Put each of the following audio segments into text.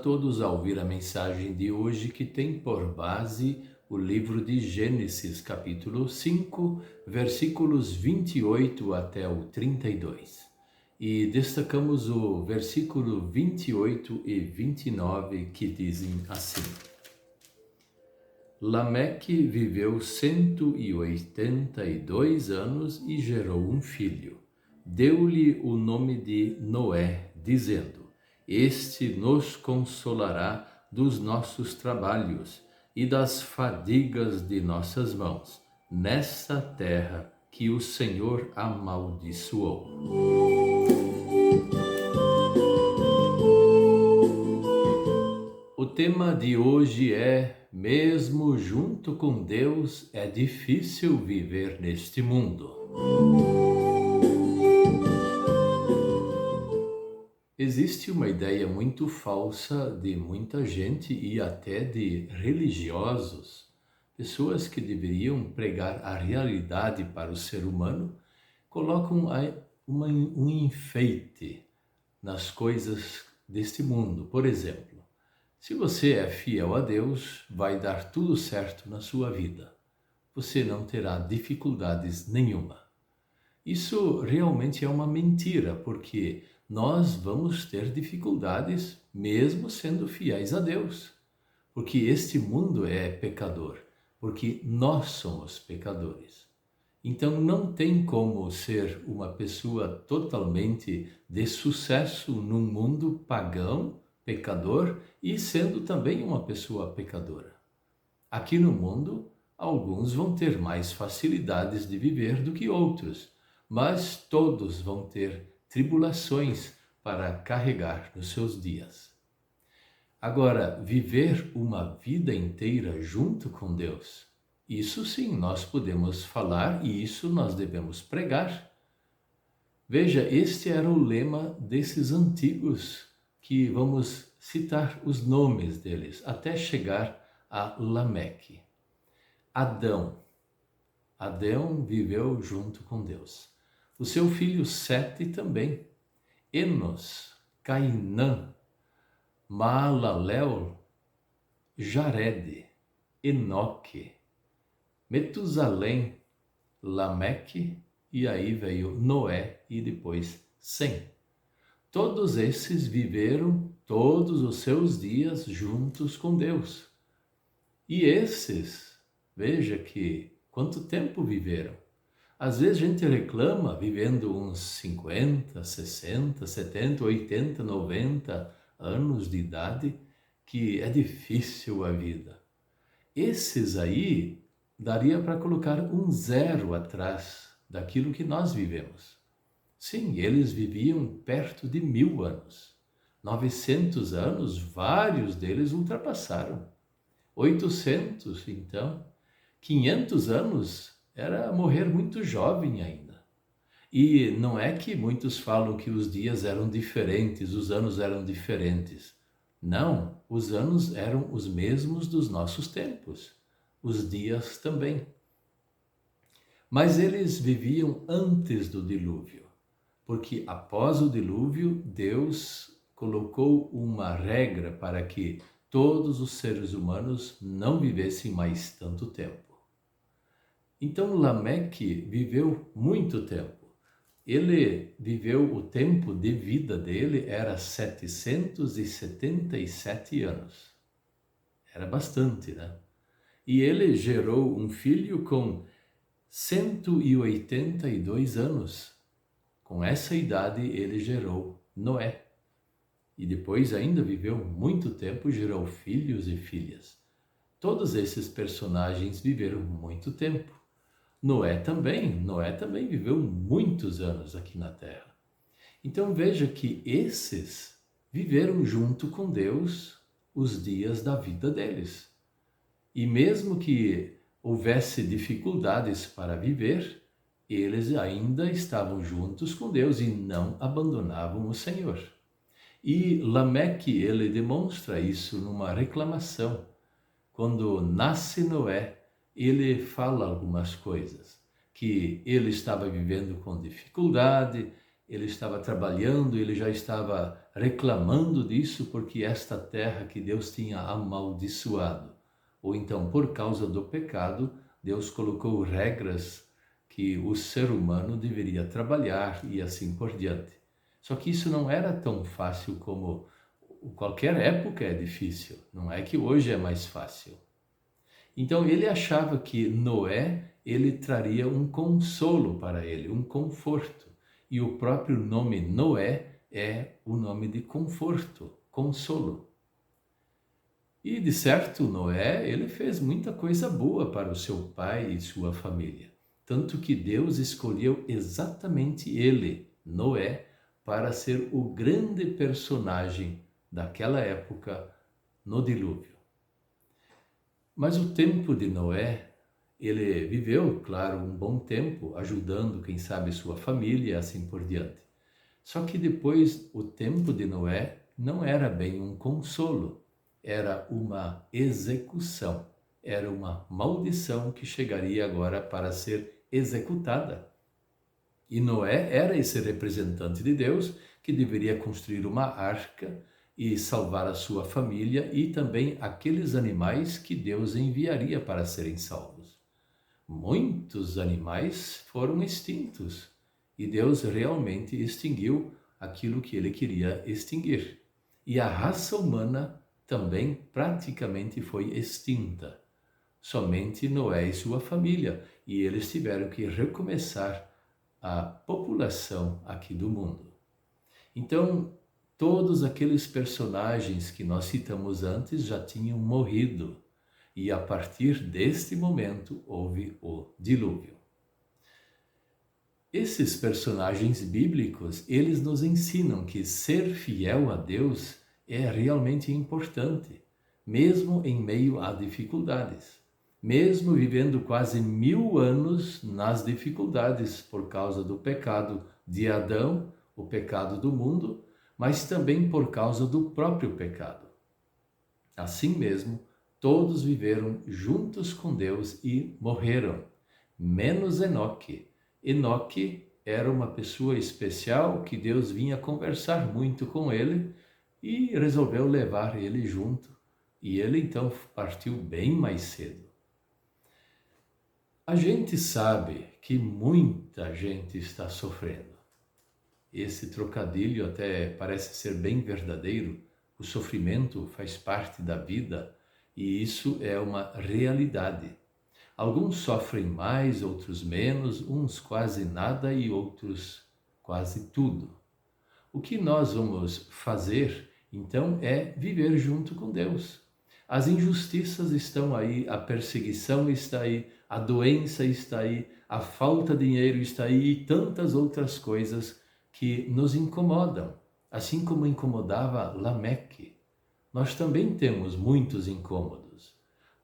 todos a ouvir a mensagem de hoje que tem por base o livro de Gênesis, capítulo 5, versículos 28 até o 32. E destacamos o versículo 28 e 29 que dizem assim: Lameque viveu 182 anos e gerou um filho. Deu-lhe o nome de Noé, dizendo: Este nos consolará dos nossos trabalhos e das fadigas de nossas mãos, nessa terra que o Senhor amaldiçoou. O tema de hoje é: mesmo junto com Deus, é difícil viver neste mundo. Existe uma ideia muito falsa de muita gente e até de religiosos, pessoas que deveriam pregar a realidade para o ser humano, colocam um enfeite nas coisas deste mundo. Por exemplo, se você é fiel a Deus, vai dar tudo certo na sua vida. Você não terá dificuldades nenhuma. Isso realmente é uma mentira, porque nós vamos ter dificuldades mesmo sendo fiéis a Deus. Porque este mundo é pecador, porque nós somos pecadores. Então não tem como ser uma pessoa totalmente de sucesso num mundo pagão, pecador, e sendo também uma pessoa pecadora. Aqui no mundo, alguns vão ter mais facilidades de viver do que outros, mas todos vão ter tribulações para carregar nos seus dias. Agora, viver uma vida inteira junto com Deus, isso sim nós podemos falar e isso nós devemos pregar. Veja, este era o lema desses antigos, que vamos citar os nomes deles, até chegar a Lameque. Adão viveu junto com Deus. O seu filho Sete também. Enos, Cainã, Maalalel, Jarede, Enoque, Metusalém, Lameque, e aí veio Noé e depois Sem. Todos esses viveram todos os seus dias juntos com Deus. E esses, veja que quanto tempo viveram. Às vezes a gente reclama vivendo uns 50, 60, 70, 80, 90 anos de idade, que é difícil a vida. Esses aí daria para colocar um zero atrás daquilo que nós vivemos. Sim, eles viviam perto de 1000 anos. 900 anos, vários deles ultrapassaram. 800, então. 500 anos era morrer muito jovem ainda. E não é que muitos falam que os dias eram diferentes, os anos eram diferentes. Não, os anos eram os mesmos dos nossos tempos. Os dias também. Mas eles viviam antes do dilúvio, porque após o dilúvio, Deus colocou uma regra para que todos os seres humanos não vivessem mais tanto tempo. Então Lameque viveu muito tempo. Ele viveu, o tempo de vida dele era 777 anos. Era bastante, né? E ele gerou um filho com 182 anos. Com essa idade ele gerou Noé. E depois ainda viveu muito tempo, gerou filhos e filhas. Todos esses personagens viveram muito tempo. Noé também viveu muitos anos aqui na Terra. Então veja que esses viveram junto com Deus os dias da vida deles. E mesmo que houvesse dificuldades para viver, eles ainda estavam juntos com Deus e não abandonavam o Senhor. E Lameque, ele demonstra isso numa reclamação. Quando nasce Noé, ele fala algumas coisas, que ele estava vivendo com dificuldade, ele estava trabalhando, ele já estava reclamando disso porque esta terra que Deus tinha amaldiçoado. Ou então, por causa do pecado, Deus colocou regras que o ser humano deveria trabalhar e assim por diante. Só que isso não era tão fácil como qualquer época é difícil, não é que hoje é mais fácil. Então ele achava que Noé, ele traria um consolo para ele, um conforto. E o próprio nome Noé é o nome de conforto, consolo. E de certo, Noé, ele fez muita coisa boa para o seu pai e sua família. Tanto que Deus escolheu exatamente ele, Noé, para ser o grande personagem daquela época no dilúvio. Mas o tempo de Noé, ele viveu, claro, um bom tempo, ajudando, quem sabe, sua família e assim por diante. Só que depois, o tempo de Noé não era bem um consolo, era uma execução, era uma maldição que chegaria agora para ser executada. E Noé era esse representante de Deus que deveria construir uma arca e salvar a sua família e também aqueles animais que Deus enviaria para serem salvos. Muitos animais foram extintos e Deus realmente extinguiu aquilo que ele queria extinguir. E a raça humana também praticamente foi extinta. Somente Noé e sua família, e eles tiveram que recomeçar a população aqui do mundo. Então, todos aqueles personagens que nós citamos antes já tinham morrido, e a partir deste momento houve o dilúvio. Esses personagens bíblicos, eles nos ensinam que ser fiel a Deus é realmente importante, mesmo em meio a dificuldades. Mesmo vivendo quase 1000 anos nas dificuldades por causa do pecado de Adão, o pecado do mundo, mas também por causa do próprio pecado. Assim mesmo, todos viveram juntos com Deus e morreram, menos Enoque. Enoque era uma pessoa especial que Deus vinha conversar muito com ele e resolveu levar ele junto. E ele então partiu bem mais cedo. A gente sabe que muita gente está sofrendo. Esse trocadilho até parece ser bem verdadeiro. O sofrimento faz parte da vida e isso é uma realidade. Alguns sofrem mais, outros menos, uns quase nada e outros quase tudo. O que nós vamos fazer, então, é viver junto com Deus. As injustiças estão aí, a perseguição está aí, a doença está aí, a falta de dinheiro está aí e tantas outras coisas que nos incomodam, assim como incomodava Lameque. Nós também temos muitos incômodos,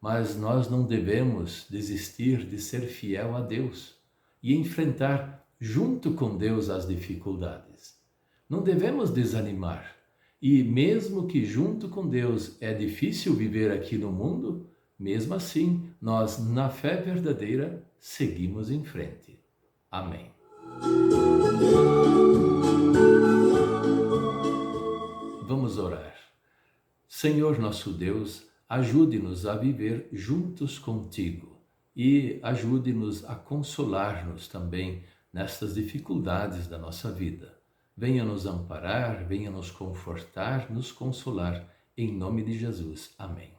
mas nós não devemos desistir de ser fiel a Deus e enfrentar junto com Deus as dificuldades. Não devemos desanimar. E mesmo que junto com Deus é difícil viver aqui no mundo, mesmo assim, nós, na fé verdadeira, seguimos em frente. Amém. Vamos orar. Senhor nosso Deus, ajude-nos a viver juntos contigo e ajude-nos a consolar-nos também nestas dificuldades da nossa vida. Venha nos amparar, venha nos confortar, nos consolar, em nome de Jesus. Amém.